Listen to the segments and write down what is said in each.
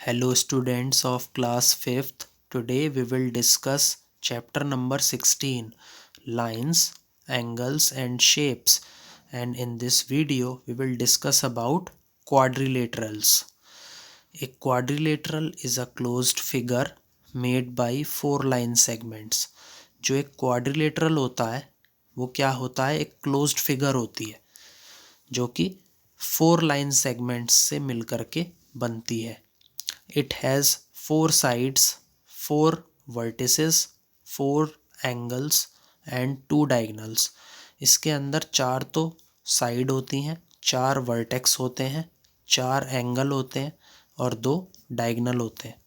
Hello students of class 5th. Today we will discuss chapter number 16, lines, angles and shapes, and in this video we will discuss about quadrilaterals. A quadrilateral is a closed figure made by four line segments. जो एक quadrilateral होता है वो क्या होता है, एक closed figure होती है जो कि फोर लाइन सेगमेंट्स से मिलकर के बनती है. It has four sides, four vertices, four angles and two diagonals. इसके अंदर चार तो साइड होती हैं, चार वर्टेक्स होते हैं, चार एंगल होते हैं और दो डायगोनल होते हैं.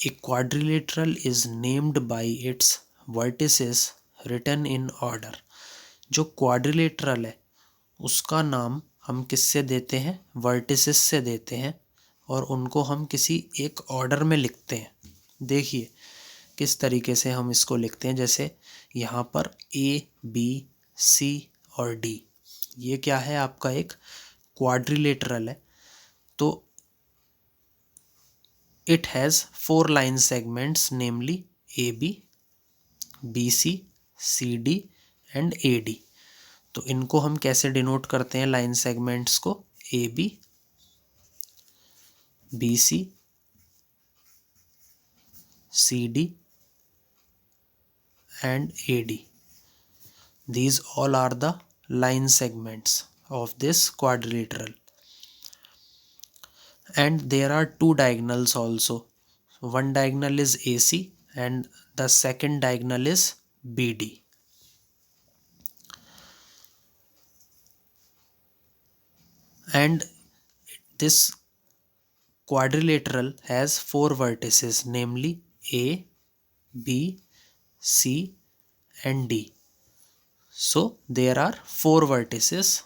A quadrilateral is named by its vertices written in order. जो क्वाड्रिलेटरल है उसका नाम हम किससे देते हैं, वर्टिसेस से देते हैं और उनको हम किसी एक ऑर्डर में लिखते हैं. देखिए किस तरीके से हम इसको लिखते हैं. जैसे यहाँ पर ए बी सी और डी, ये क्या है, आपका एक क्वाड्रिलेटरल है. तो it has four line segments namely A B C C D and A D. तो इनको हम कैसे डिनोट करते हैं लाइन सेगमेंट्स को, A B C D and AD. These all are the line segments of this quadrilateral. And there are two diagonals also. One diagonal is AC and the second diagonal is BD. And this quadrilateral has four vertices, namely A, B, C and D. So there are four vertices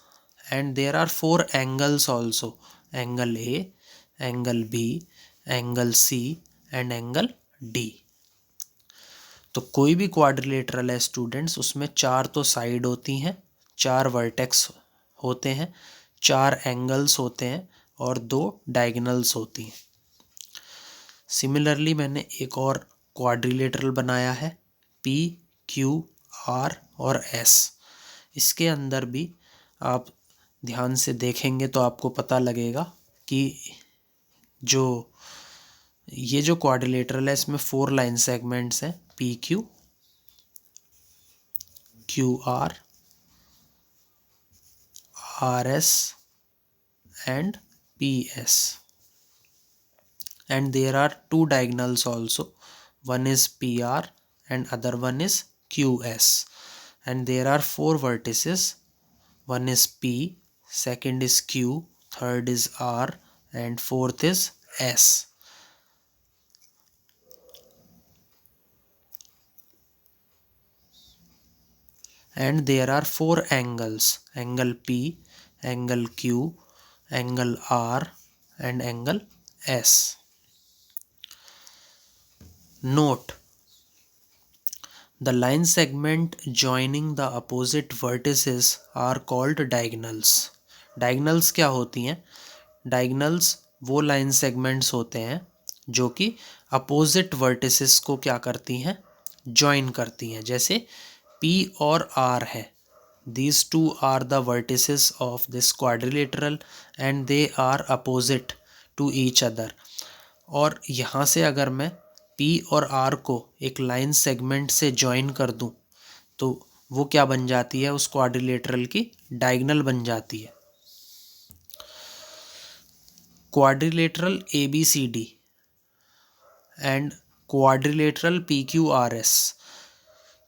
and there are four angles also, angle A, angle B, angle C and angle D. तो कोई भी quadrilateral है students, उसमें चार तो side होती हैं, चार वर्टेक्स होते हैं, चार एंगल्स होते हैं और दो डायगोनल्स होती हैं. सिमिलरली मैंने एक और क्वाड्रिलेटरल बनाया है, पी क्यू आर और एस. इसके अंदर भी आप ध्यान से देखेंगे तो आपको पता लगेगा कि ये जो क्वाड्रिलेटरल है इसमें फोर लाइन सेगमेंट्स हैं, P Q R S and P S. And there are two diagonals also, one is PR and other one is QS. And there are four vertices, one is P, second is Q, third is R and fourth is S. And there are four angles, angle P, angle Q, angle R and angle S. Note: the line segment joining the opposite vertices are called diagonals. Diagonals क्या होती हैं? Diagonals वो line segments होते हैं जो कि opposite vertices को क्या करती हैं, join करती हैं. जैसे P और R है, these two are the vertices of this quadrilateral and they are opposite to each other. और यहाँ से अगर मैं P और R को एक लाइन सेगमेंट से ज्वाइन कर दूं तो वो क्या बन जाती है, उस क्वाड्रिलेटरल की डायगोनल बन जाती है. Quadrilateral ABCD and quadrilateral PQRS.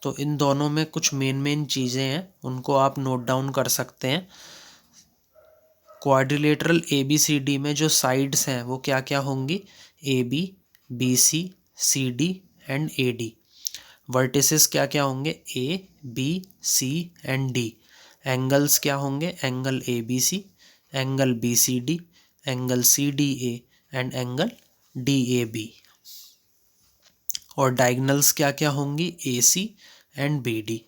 तो इन दोनों में कुछ मेन चीज़ें हैं, उनको आप नोट डाउन कर सकते हैं. क्वाड्रिलेटरल ABCD में जो साइड्स हैं वो क्या क्या होंगी, AB, BC, CD and AD. Vertices क्या क्या होंगे, A, B, C and D. Angles क्या होंगे, angle ABC, angle BCD, angle CDA and angle DAB. और डायगोनल्स क्या क्या होंगी, AC एंड BD.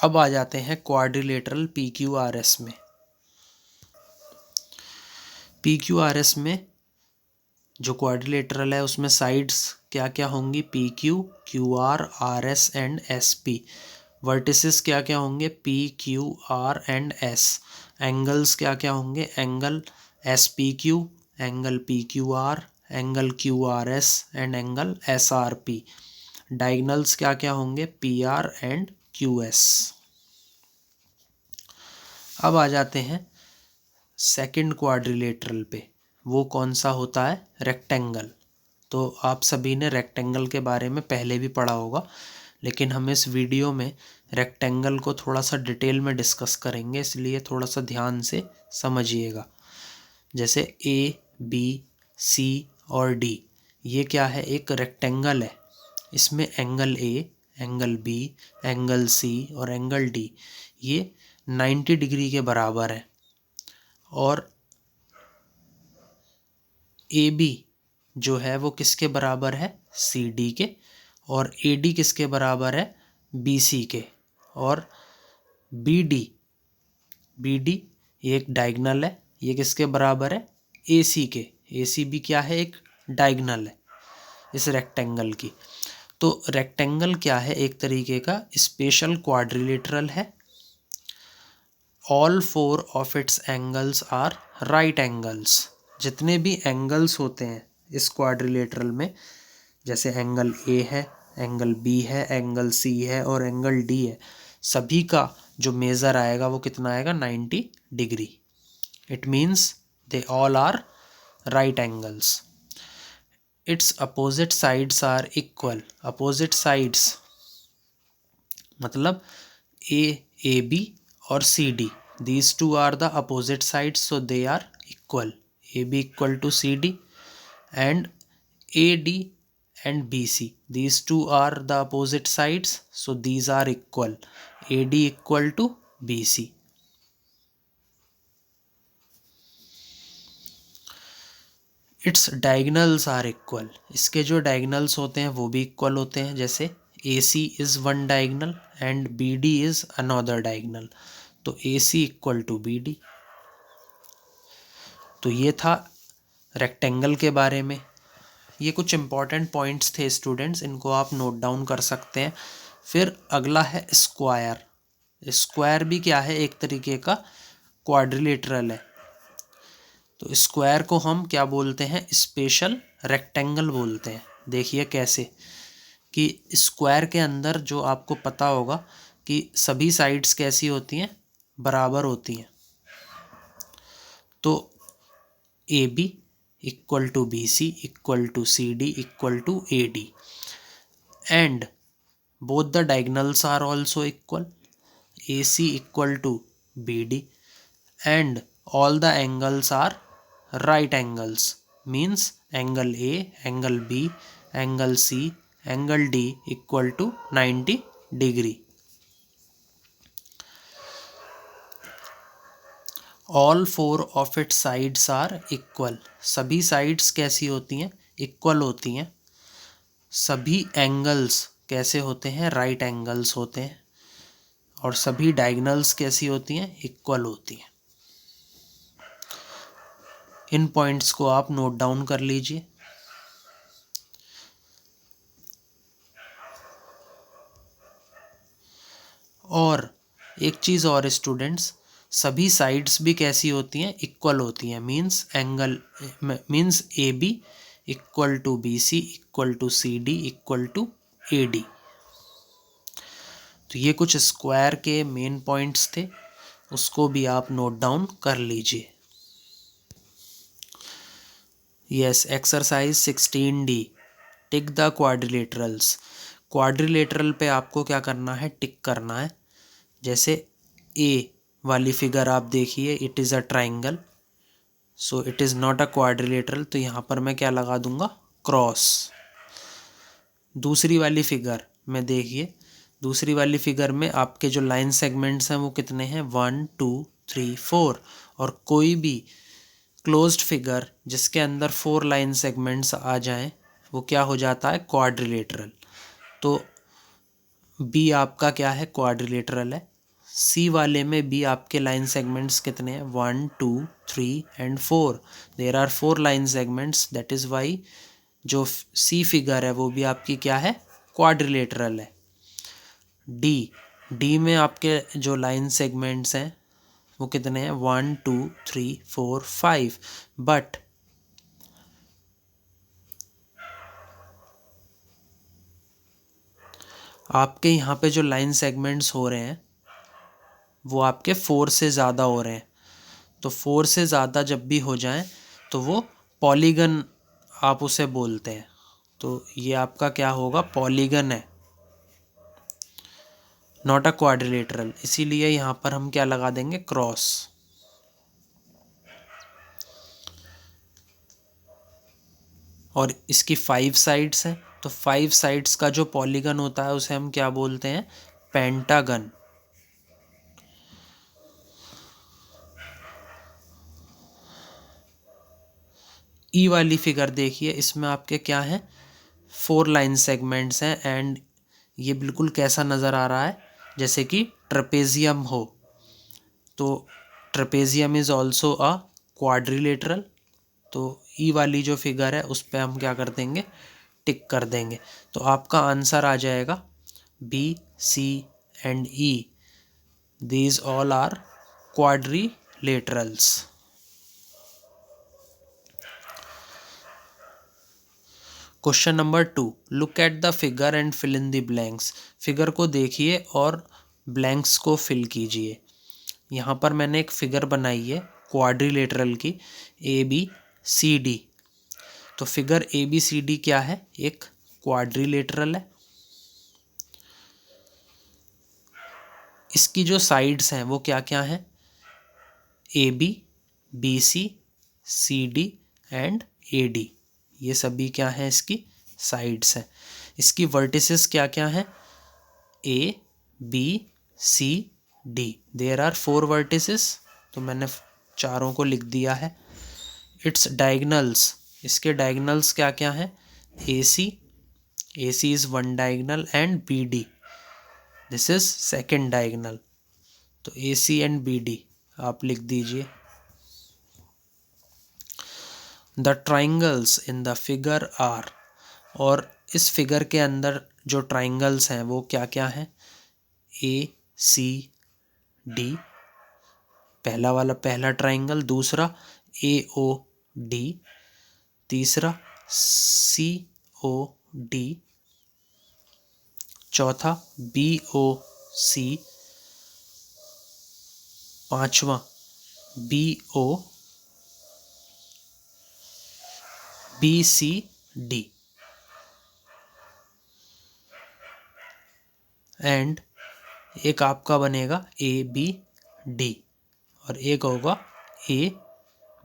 अब आ जाते हैं क्वाड्रिलेटरल PQRS में। PQRS में जो क्वाड्रिलेटरल है उसमें साइड्स क्या क्या होंगी, PQ, QR, RS and SP। Vertices क्या क्या होंगे, PQR एंड S। एंगल्स क्या क्या होंगे, angle SPQ, angle PQR, angle QRS and angle SRP। Diagonals क्या क्या होंगे, PR एंड QS। अब आ जाते हैं सेकंड क्वाड्रिलेटरल पे। वो कौन सा होता है, रेक्टेंगल। तो आप सभी ने रेक्टेंगल के बारे में पहले भी पढ़ा होगा, लेकिन हम इस वीडियो में रेक्टेंगल को थोड़ा सा डिटेल में डिस्कस करेंगे, इसलिए थोड़ा सा ध्यान से समझिएगा। जैसे ABC और D, ये क्या है, एक रेक्टेंगल है। इसमें angle A, angle B, angle C और एंगल D ये 90 डिग्री के बराबर है। और AB जो है वो किसके बराबर है, CD के। और AD किसके बराबर है, BC के। और BD ये एक डायगनल है, ये किसके बराबर है, AC के। AC भी क्या है, एक डायगनल है इस रेक्टेंगल की। तो रेक्टेंगल क्या है, एक तरीके का स्पेशल क्वाड्रिलेटरल है। All 4 of its angles are right angles. जितने भी एंगल्स होते हैं इस क्वाड्रिलेटरल में, जैसे एंगल A है, एंगल B है, एंगल C है और एंगल D है, सभी का जो मेज़र आएगा वो कितना आएगा, 90 degree. It means they all are right angles. Its opposite sides are equal. Opposite sides मतलब AB और CD, these two are the opposite sides, so they are equal. AB equal to CD and AD and BC, these two are the opposite sides, so these are equal. AD equal to BC. Its diagonals are equal. इसके जो diagonals होते हैं वो भी equal होते हैं। जैसे AC is one diagonal and BD is another diagonal, तो AC इक्वल टू BD। तो ये था रेक्टेंगल के बारे में। ये कुछ इंपॉर्टेंट पॉइंट्स थे स्टूडेंट्स, इनको आप नोट डाउन कर सकते हैं। फिर अगला है स्क्वायर। स्क्वायर भी क्या है, एक तरीके का क्वाड्रिलेटरल है। तो स्क्वायर को हम क्या बोलते हैं, स्पेशल रेक्टेंगल बोलते हैं। देखिए कैसे, कि स्क्वायर के अंदर जो आपको पता होगा कि सभी साइड्स कैसी होती हैं, बराबर होती हैं। तो AB equal to BC equal to CD equal to AD and both the diagonals are also equal. AC equal to BD and all the angles are right angles, means angle A, angle B, angle C, angle D equal to 90 degree. All 4 of it sides are equal. सभी sides कैसी होती हैं, equal होती हैं। सभी angles कैसे होते हैं, राइट एंगल्स होते हैं। और सभी डायगनल्स कैसी होती हैं, इक्वल होती हैं। इन पॉइंट्स को आप नोट डाउन कर लीजिए। और एक चीज़ और स्टूडेंट्स, सभी साइड्स भी कैसी होती हैं, इक्वल होती हैं। Means AB equal to BC equal to CD equal to AD। तो ये कुछ स्क्वायर के मेन पॉइंट्स थे, उसको भी आप नोट डाउन कर लीजिए। Yes, exercise 16D, tick the quadrilaterals. Quadrilateral पे आपको क्या करना है, टिक करना है। जैसे A वाली फिगर आप देखिए, it is a triangle, so it is not a quadrilateral, तो यहाँ पर मैं क्या लगा दूंगा, क्रॉस। दूसरी वाली फिगर में देखिए, दूसरी वाली फिगर में आपके जो लाइन सेगमेंट्स हैं वो कितने हैं, 1 2 3 4। और कोई भी क्लोज्ड फिगर जिसके अंदर 4 लाइन सेगमेंट्स आ जाएं वो क्या हो जाता है, क्वाड्रिलेटरल। तो बी आपका क्या है, क्वाड्रिलेटरल है। सी वाले में भी आपके लाइन सेगमेंट्स कितने हैं? 1 2 3 and 4. There are 4 line segments, that is why जो सी फिगर है वो भी आपकी क्या है? क्वाड्रिलेटरल है. डी में आपके जो लाइन सेगमेंट्स हैं वो कितने हैं? 1 2 3 4 5. बट आपके यहाँ पे जो लाइन सेगमेंट्स हो रहे हैं वो आपके 4 से ज़्यादा हो रहे हैं. तो 4 से ज़्यादा जब भी हो जाएं तो वो पॉलीगन आप उसे बोलते हैं. तो ये आपका क्या होगा? पॉलीगन है, नॉट अ क्वाड्रिलेटरल. इसीलिए यहाँ पर हम क्या लगा देंगे? क्रॉस. और इसकी 5 साइड्स हैं, तो 5 साइड्स का जो पॉलीगन होता है उसे हम क्या बोलते हैं? पेंटागन. ई वाली फिगर देखिए, इसमें आपके क्या हैं? 4 लाइन सेगमेंट्स हैं एंड ये बिल्कुल कैसा नज़र आ रहा है? जैसे कि ट्रेपेजियम हो. तो trapezium is also a quadrilateral. तो ई वाली जो फिगर है उस पर हम क्या कर देंगे? टिक कर देंगे. तो आपका आंसर आ जाएगा B C and E. These all are quadrilaterals. Question number 2. Look at the figure and fill in the blanks. Figure को देखिए और ब्लैंक्स को फिल कीजिए. यहाँ पर मैंने एक फिगर बनाई है क्वाड्रिलेटरल की, ए बी सी डी. तो figure A B C D क्या है? एक क्वाड्रिलेटरल है. इसकी जो साइड्स हैं वो क्या क्या हैं? A B, B C D and A D. ये सभी क्या हैं? इसकी साइड्स हैं. इसकी वर्टिसेस क्या क्या हैं? A B C D. There are 4 vertices. तो मैंने चारों को लिख दिया है. It's diagonals. इसके डायगनल्स क्या क्या हैं? A C is one diagonal and B D this is second diagonal. तो A C and B D आप लिख दीजिए. The triangles in the figure are. और इस फिगर के अंदर जो ट्राइंगल्स हैं वो क्या क्या हैं? ए सी डी, पहला ट्राइंगल. दूसरा ए ओ डी. तीसरा सी ओ डी. चौथा बी ओ सी. पांचवा B O B C D. And एक आपका बनेगा ए बी डी और एक होगा ए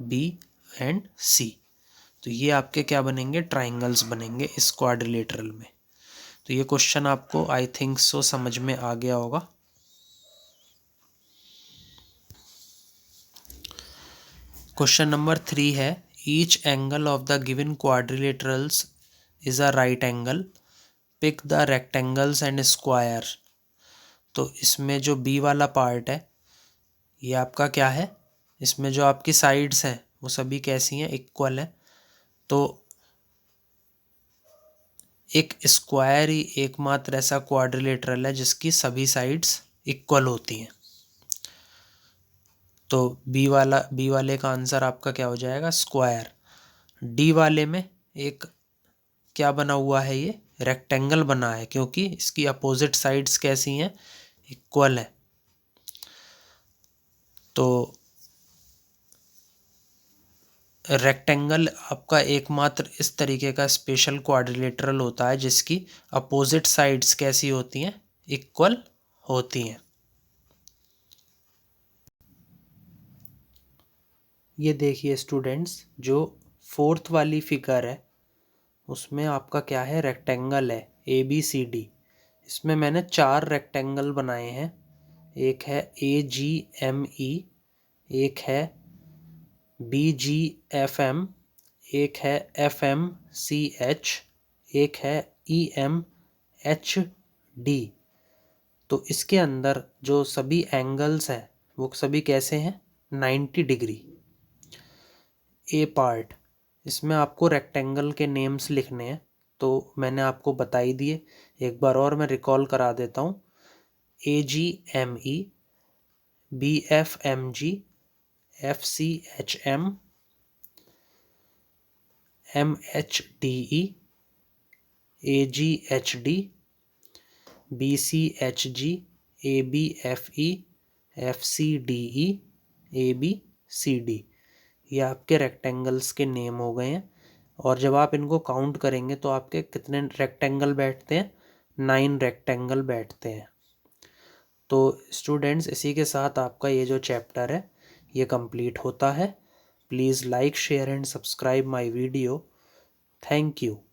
बी एंड सी. तो ये आपके क्या बनेंगे? ट्राइंगल्स बनेंगे इस क्वाड्रिलेटरल में. तो ये क्वेश्चन आपको आई थिंक सो समझ में आ गया होगा. क्वेश्चन नंबर 3 है each angle of the given quadrilaterals is a right angle. Pick the rectangles and square. तो इसमें जो बी वाला पार्ट है ये आपका क्या है? इसमें जो आपकी साइड्स हैं वो सभी कैसी हैं? इक्वल है. तो एक स्क्वायर ही एकमात्र ऐसा क्वाड्रिलेटरल है जिसकी सभी साइड्स इक्वल होती हैं. तो बी वाले का आंसर आपका क्या हो जाएगा? स्क्वायर. डी वाले में एक क्या बना हुआ है? ये रेक्टेंगल बना है क्योंकि इसकी अपोजिट साइड्स कैसी हैं? इक्वल है. तो रेक्टेंगल आपका एकमात्र इस तरीके का स्पेशल क्वाड्रिलेटरल होता है जिसकी अपोजिट साइड्स कैसी होती हैं? इक्वल होती हैं. ये देखिए स्टूडेंट्स, जो 4th वाली फिगर है उसमें आपका क्या है? रेक्टेंगल है ए बी सी डी. इसमें मैंने 4 रेक्टेंगल बनाए हैं. एक है ए जी एम ई, एक है बी जी एफ एम, एक है एफ एम सी एच, एक है ई एम एच डी. तो इसके अंदर जो सभी एंगल्स हैं वो सभी कैसे हैं, 90 डिग्री। ए पार्ट, इसमें आपको रेक्टेंगल के नेम्स लिखने हैं, तो मैंने आपको बता ही दिए, एक बार और मैं रिकॉल करा देता हूँ। AGME, BFMG, FCHM, MHDE, AGHD, BCHG, ABFE, FCDE, ABCD। ये आपके रेक्टेंगल्स के नेम हो गए हैं। और जब आप इनको काउंट करेंगे तो आपके कितने रेक्टेंगल बैठते हैं, 9 रेक्टेंगल बैठते हैं। तो स्टूडेंट्स, इसी के साथ आपका ये जो चैप्टर है ये कंप्लीट होता है। Please like, share and subscribe my video. Thank you.